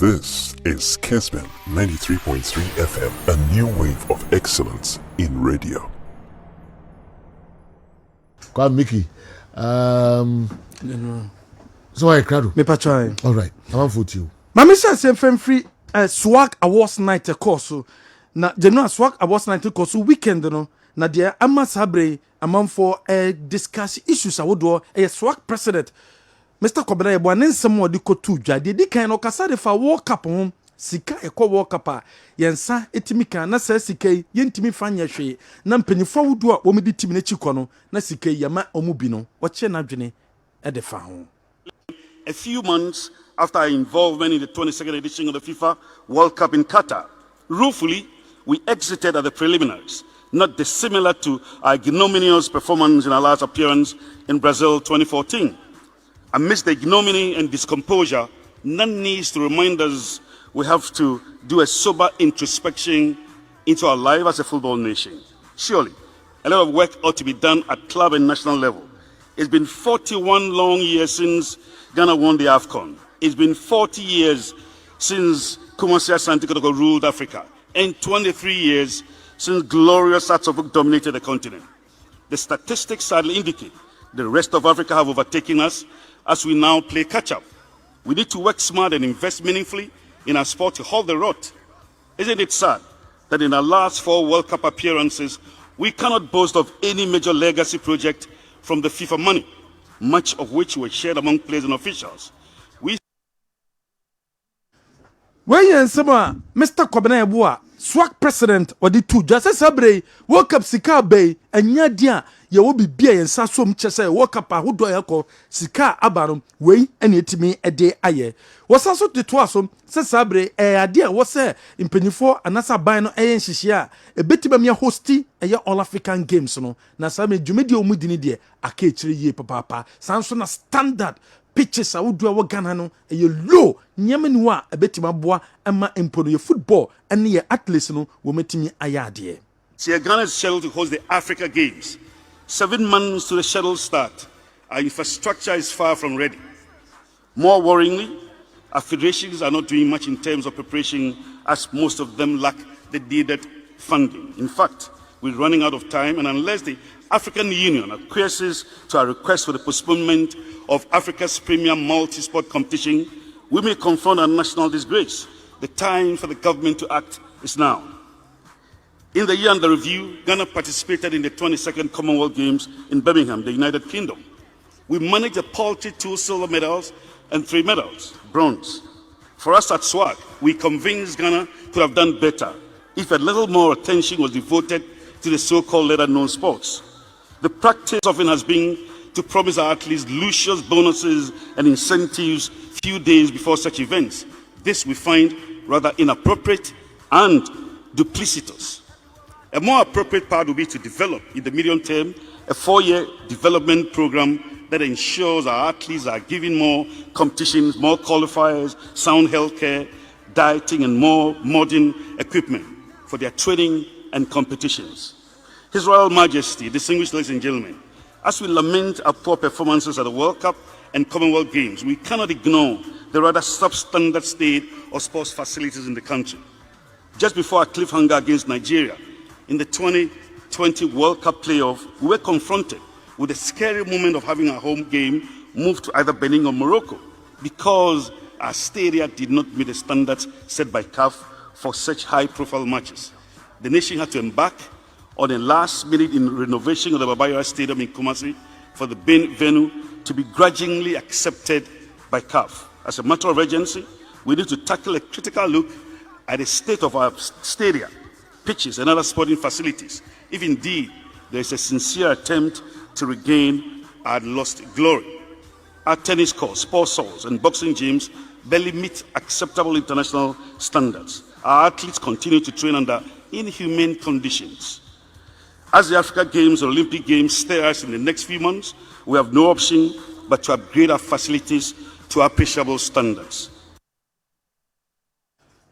This is Kessben 93.3 FM, a new wave of excellence in radio. Kwame Mekke. So I crowd. Me try. All right. I want for you. Mama says same free swag awards night course so na general swag awards night course so weekend no na dia ama sabre amam for discuss issues awodo swag president Mr. Kwame ebo anensem odi kotu dwa de kan no kasa de fa world cup hom sika ekọ world cup a yensa etimi kan na sa sika yentimi fanya hwe na mpanyifo wodo a wo medi timi na chikọ no na sika yama omubi no wo che na dwene e de fa ho. A few months after our involvement in the 22nd edition of the FIFA World Cup in Qatar, ruefully, we exited at the preliminaries, not dissimilar to our ignominious performance in our last appearance in Brazil 2014. Amidst the ignominy and discomposure, none needs to remind us we have to do a sober introspection into our life as a football nation. Surely, a lot of work ought to be done at club and national level. It's been 41 long years since Ghana won the AFCON. It's been 40 years since Kumasi Asante Kotoko ruled Africa, and 23 years since glorious Atsofuk dominated the continent. The statistics sadly indicate the rest of Africa have overtaken us as we now play catch-up. We need to work smart and invest meaningfully in our sport to hold the rot. Isn't it sad that in our last 4 World Cup appearances, we cannot boast of any major legacy project from the FIFA money, much of which were shared among players and officials? When you Mr. Kwame ebo swag president or the two just sabre World Cup sika bay anya dia ye wo bibia yensa so mchese World Cup ahodo yakọ sika abarom wei ene etimi ede aye wosa so de to aso se sabre ade a wo se impanifo anasa ban no nhihye a ebetima me hosti all African games no na sabe dwumedi omudini de aka ekire ye papa sanso na standard pitches awudu a Ghana no low nyamani wa ebetima boa ama empono ye football ene ye athletes no wo metimi ayade. See, Ghana is scheduled to host the Africa Games. 7 months to the scheduled start, our infrastructure is far from ready. More worryingly, our federations are not doing much in terms of preparation, as most of them lack the needed funding. In fact, we're running out of time, and unless the African Union acquiesces to our request for the postponement of Africa's premium multi-sport competition, we may confront a national disgrace. The time for the government to act is now. In the year under review, Ghana participated in the 22nd Commonwealth Games in Birmingham, the United Kingdom. We managed a paltry 2 silver medals and 3 medals, bronze. For us at SWAG, we convinced Ghana could have done better if a little more attention was devoted to the so-called lesser-known sports. The practice often has been to promise our athletes luscious bonuses and incentives few days before such events. This we find rather inappropriate and duplicitous. A more appropriate path would be to develop, in the medium term, a 4-year development program that ensures our athletes are given more competitions, more qualifiers, sound healthcare, dieting, and more modern equipment for their training and competitions. His Royal Majesty, distinguished ladies and gentlemen, as we lament our poor performances at the World Cup and Commonwealth Games, we cannot ignore the rather substandard state of sports facilities in the country. Just before our cliffhanger against Nigeria, in the 2020 World Cup playoff, we were confronted with the scary moment of having our home game moved to either Benin or Morocco because our stadia did not meet the standards set by CAF for such high-profile matches. The nation had to embark on a last-minute renovation of the Babayara Stadium in Kumasi for the venue to be grudgingly accepted by CAF. As a matter of urgency, we need to tackle a critical look at the state of our stadia, pitches, and other sporting facilities, if indeed there is a sincere attempt to regain our lost glory. Our tennis courts, sports halls, and boxing gyms barely meet acceptable international standards. Our athletes continue to train under inhumane conditions. As the Africa Games or Olympic Games stare us in the next few months, we have no option but to upgrade our facilities to appreciable standards.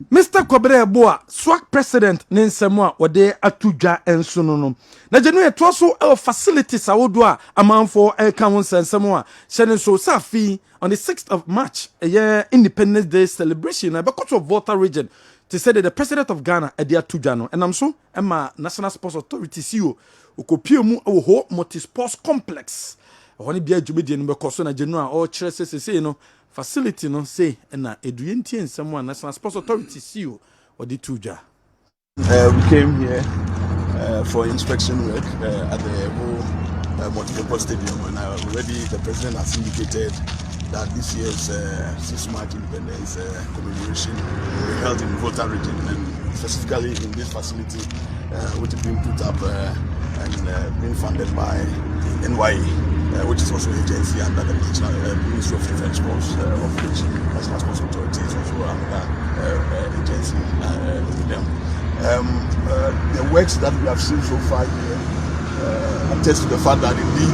Mr. Kwame Boa, swag president Nensemwa, or de atuja and sunono. Na January also our facilities awodwa amount for a council and Samoa. Shannon so Safi on the 6th of March, a year Independence Day celebration, a because of Volta region. To say that the president of Ghana, Edia Tujano, and I'm so, Emma National Sports Authority CEO, Ukopiomu, our multi sports complex. Only be a Jumedian because on a general or churches, say, no. Facility no say na eduenti and someone National Sports Authority CEO or the Tuja. We came here for inspection work at the whole multipurpose stadium, and already the president has indicated that this year's 6th March Independence commemoration will be held in Volta region, and specifically in this facility, which is being put up and being funded by NYE. Which is also an agency under the Ministry of Youth and Sports, of which National Sports Authority is also another agency with them. The works that we have seen so far here attest to the fact that indeed,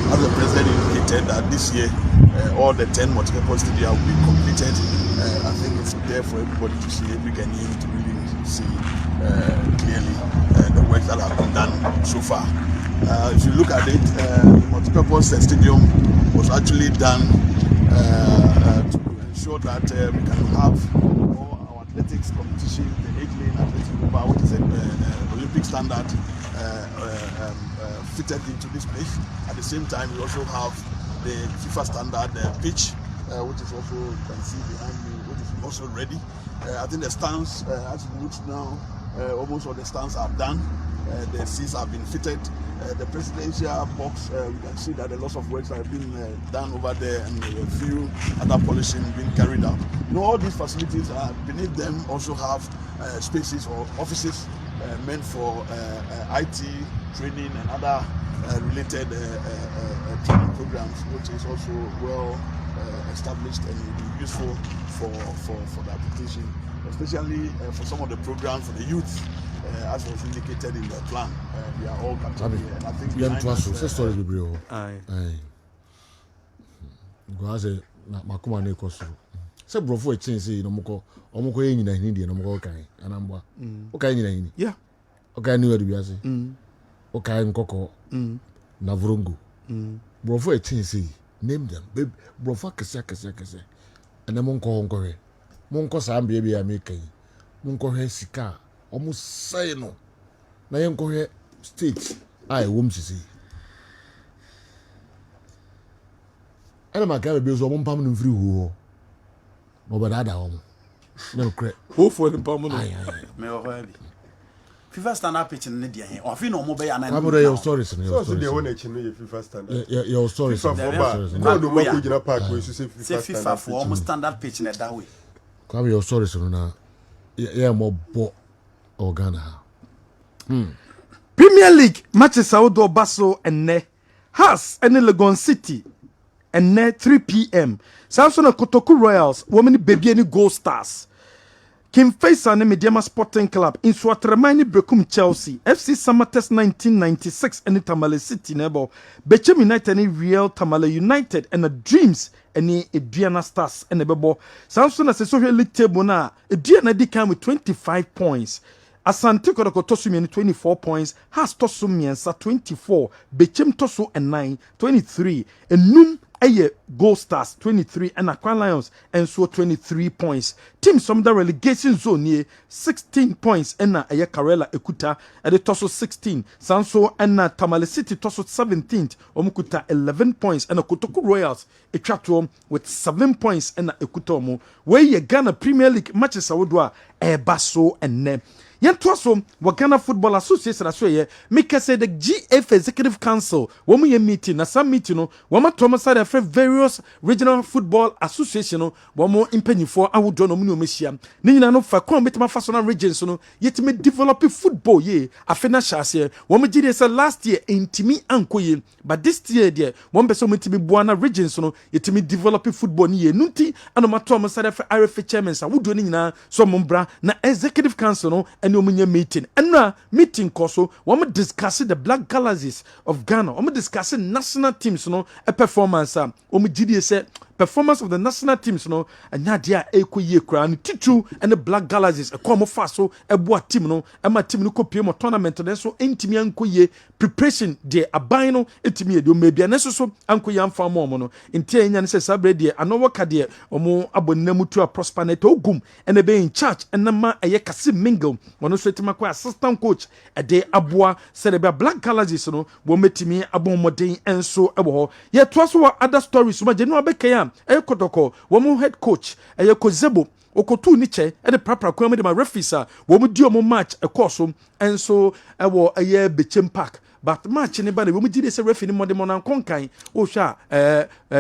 as the President indicated, that this year all the 10 multipurpose stadia will be completed. I think it's there for everybody to see, every Ghanaian to really see clearly the works that have been done so far. If you look at it, the multipurpose stadium was actually done to ensure that we can have all our athletics competition, the 8-lane athletic group, which is an Olympic standard, fitted into this place. At the same time, we also have the FIFA standard pitch, which is also, you can see behind me, which is also ready. I think the stands, as it looks now, almost all the stands are done. The seats have been fitted. The presidential box, we can see that a lot of works have been done over there, and a few other polishing being carried out. All these facilities are beneath them also have spaces or offices meant for IT training and other related training programs, which is also well established and will be useful for the application, especially for some of the programs for the youth. As was indicated in the plan, we are all captured here. And I think we have to ask you, story be real. Aye. Because na makoma na ekoso. Say brofo echin say no moko omoko yin na hin die no moko kan anamba. O kan yin na hin. Yeah. O kan ni wadu biase. O kan nkoko. Na vrongo. Brofo echin say name them. Babe brofo kese. Ene monko honkohe. Monko sa ambie bia mekai. Monko he sika. Almost say no. Na yen ko state I wom sisi. Ana maka be zo mo pam no free ho. No be da ho. No cre. Who for the pam no. Me o ho bi. FIFA standard pitch ne dia he. O fi no mo be ya na. I'm your stories no. So dey won echi no FIFA standard. Your stories. No do mo ko gina park we say FIFA standard. Say FIFA for almost standard pitch ne that way. Kwame your stories no na. Yeah mo bo Ghana. Premier League matches outdoor Basso and Ne Has and Legon City and Ne 3 p.m. Samson and Kotoku Royals, women baby any goal stars. Kim Faisal and Mediama Sporting Club in Swatremani Brekum Chelsea, FC Samates 1996 and Tamale City nebo, Bechem United and Real Tamale United and the Dreams and Ediana Stars and the Bebo. Samson as a social league table now, Ediana decame with 25 points. Asante Kodoko Tosumi 24 points, Has Tosumi and 24, Bechem Tosu and 9, 23, and Num Aye Gold Stars 23 and Aqua Lions and so 23 points. Teams from the relegation zone here 16 points and Aye Karela Ekuta at the Tosso 16, Sanso and Tamale City Tosso 17th, Omukuta 11 points and Kotoku Royals Echatom with 7 points and Ekutomo. Where ye Ghana Premier League matches awodwa Basso and Ne. Yentoaso Ghana Football Association aswe Mekke say the GF Executive Council womu ye meeting na some meeting no wama Thomas side for various regional football association no womu impanyifo awudo no mu omehia ni nyina no fa kon betima fa so na regions no yetime develop football ye afena shase womu gide say last year intimi ankoye but this year there womu beso mutimi buana regions no yetime develop football ni ye nunti anoma Thomas side for RFA chairman sa awudo ni nyina so mombra na Executive Council no and you meeting and meeting koso we discussing the Black Galaxies of Ghana we discussing national teams no a performance we GD say performance of the national teams no anya dia ekoye kra no titu and the Black Galaxies ekomo fa so eboa team no ema team no kopie mo tournament no so entimi ankoye preparation de aban no etimi e de mebia ne so ankoye amfa mo no ntia enya ne se sabre de anowo ka de omo abonamutu a prosper net ogum ene be in charge enema eye kase mingle wono so etima kwa assistant coach ede aboa serebia Black Galaxies no wo metimi abomodin enso ebo ho ye to so other stories ma jenu abekaya eye kotoko wo head coach eye Kozebo okotu ni che e de prapra Kwame de ma referees wo mu di omo match e course enso ewo eye Bechem Park but match ni ba na wo mu gide se referee ni modem na konkan o hwa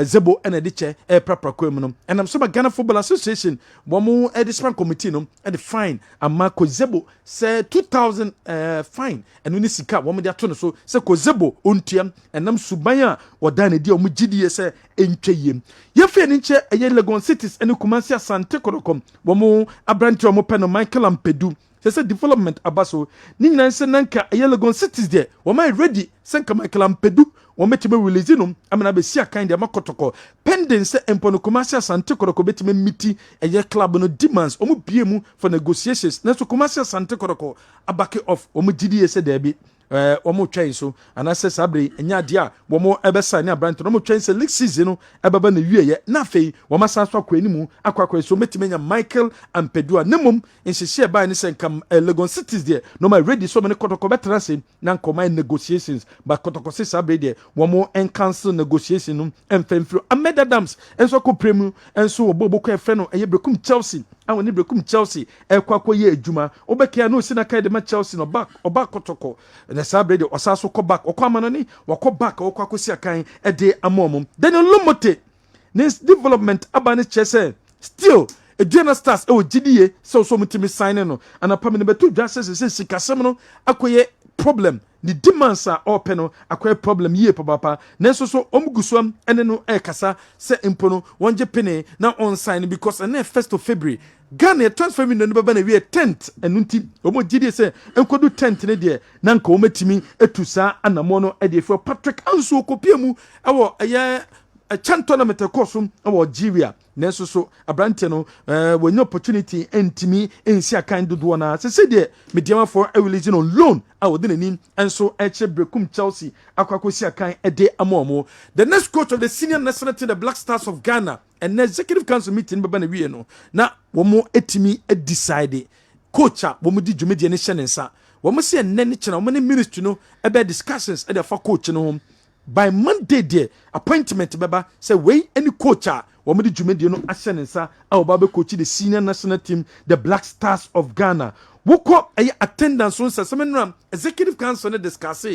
Zebo ene de che prapra Kwame no and am so Ghana Football Association wo mu discipline committee no e de fine amma Kozebo say 2000 fine enu ni sika wo mu de ato no so se Kozebo ontuam enam suban a woda na di o mu gide se entweyem ye fe ni che eye Legon Cities ene Kumasi Asante Kodokom wo mu abranti wo mu peno Michael Ampedu se development abaso ni nyina se nanka eye Legon Cities there wo mai ready senka Michael Ampedu wo metime release no amena be sia kind de makotoko pending se empono Kumasi Asante Kodoko betime miti eye club no demands o mu bie mu for negotiations na so Kumasi Asante Kodoko abake off o mu gidi se there bi omo twen so anase sabre enya dia womo ebesa ni abrant no mo twen se league season no ebaba na wieye na afei woma sanso akwa animu akwa so metimenya Michael Ampedua nemum nhihye ba ni se nkam Legon Cities there no my ready so many kotoko betra se na nkoma negotiations but kotoko se sabre there womo cancel negotiation no emfemfiro Ameda Dams enso ko premu enso oboboko efre no eye brekum Chelsea awon ni brekum Chelsea ekwa ye adwuma obekea no sina kai de ma Chelsea no oba kotoko na sabre de osaso ko back okwa ni wako back okwa kosi akan e de amomum then Lomote this development abane chese still Edwena Stars e o gidie so mutimi sign no anapa me ne betu dwase se sikasem no akoye problem the demands are open no akoye problem ye papa na so omgusuam ene no e kasa se impono wonje pene na on sign because na 1st of February Ghana transfer window no baba na wie 10th enunti omo gidie se enkodu 10th ne de na nka omatimi etusa anamo no e de for Patrick Ansu okopiemu ewo eye a chan tournament ekosum ewo Algeria nenso so abrante no when opportunity entimi ensi akan dodo na se de mediama for a release on loan a wodi nanim enso eche brekum Chelsea akwakosi akan ede amomo the next coach of the senior national team the Black Stars of Ghana and the executive council meeting baba na wie no na womo etimi decide coach a womo di dwumedi ne hyenensa womo se enne chena womo ne ministry no ebe discussions e de fa coach no hom by Monday there appointment beba say we any coach womo di dwumedi no ahyenensa a oba be coach the senior national team the Black Stars of Ghana woko ay attendance on seminary executive council ne discuss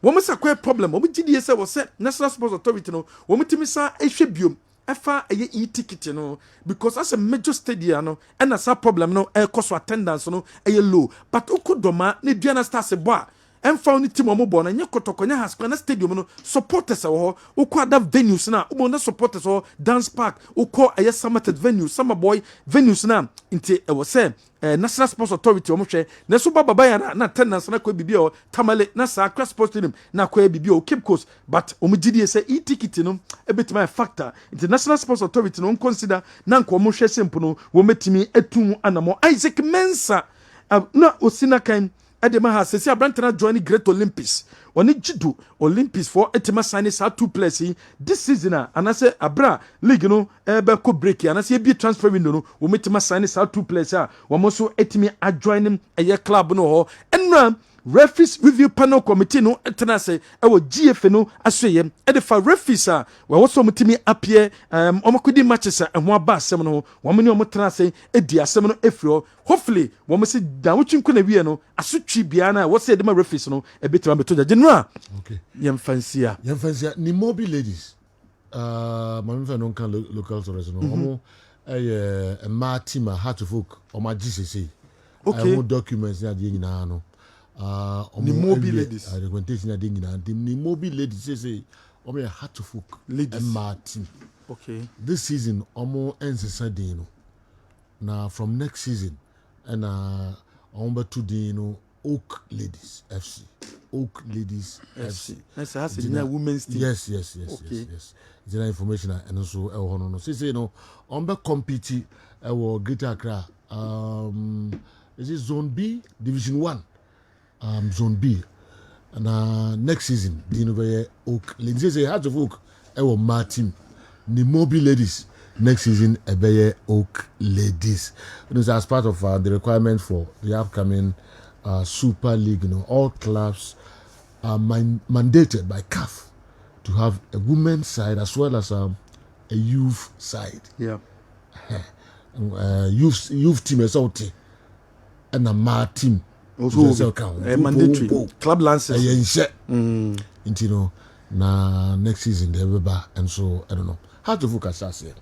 womo say quite problem womo gidi say wo say national sports authority no womo timisa ehwe biom efa eye e-ticket no because as a major stadium no and as a problem no cost attendance no low but ukodoma ne Edwena Stars boa emfa oni team omo bo na nye kotokonya hasko na stadium no supporters wo ukwa da venues na umo na supporters wo dance park ukọ eye summited venue summer boy venues na nti wo say national sports authority omo hwe na so baba ya na attendance na kwa bibia o tamale na sa cross sports stadium na kwa bibia o Cape Coast but omo gidi say e-ticket no ebetima factor international sports authority no consider na nko omo hwe sempo no wo metimi etum anamo Isaac Mensah na osina kan Edema has said Abrantana joining Great Olympics. Oni jidu Olympics for etima sign sa two players this season and I say abra league no ebe ko break and I say be transfer window no we metima sign sa two players we also etimi adjoin a club no ho enra referees review panel committee no etena say ewo GF no asoye e de fa referees we also mutimi appear omakudi matches ho aba asem no wo meni omotena say edi asem no efrio hopefully wo mo say da wutwinku na wie no asotwi bia na wo say de ma referees no e betima beto general okay yem fancy ni mobile ladies mamfa no kan local tourists no omo a matima Hartfolk o ma GCC okay mo documents na de nyina no ni mobile ladies the representation na de nyina ni mobile ladies say omo ya Hartfolk ladies team okay this season omo ensesa din no na from next season and omo to din no Oak Ladies FC Oak Ladies FC. That's a women's team. Yes. Okay. Yes. It's information and also no. Say you know on the compete Greater Accra. Is it Zone B Division 1? Zone B. And next season, the Innovator Oak Ladies say Hearts of Oak my team. The Mobile Ladies next season a Oak Ladies. It is as part of the requirement for the upcoming Super League. You know, all clubs are mandated by CAF to have a women's side as well as a youth side. Yeah. Youth team is out and a ma team. Also, mandatory club lances. You know, na next season they will be back, and so I don't know how to focus us here.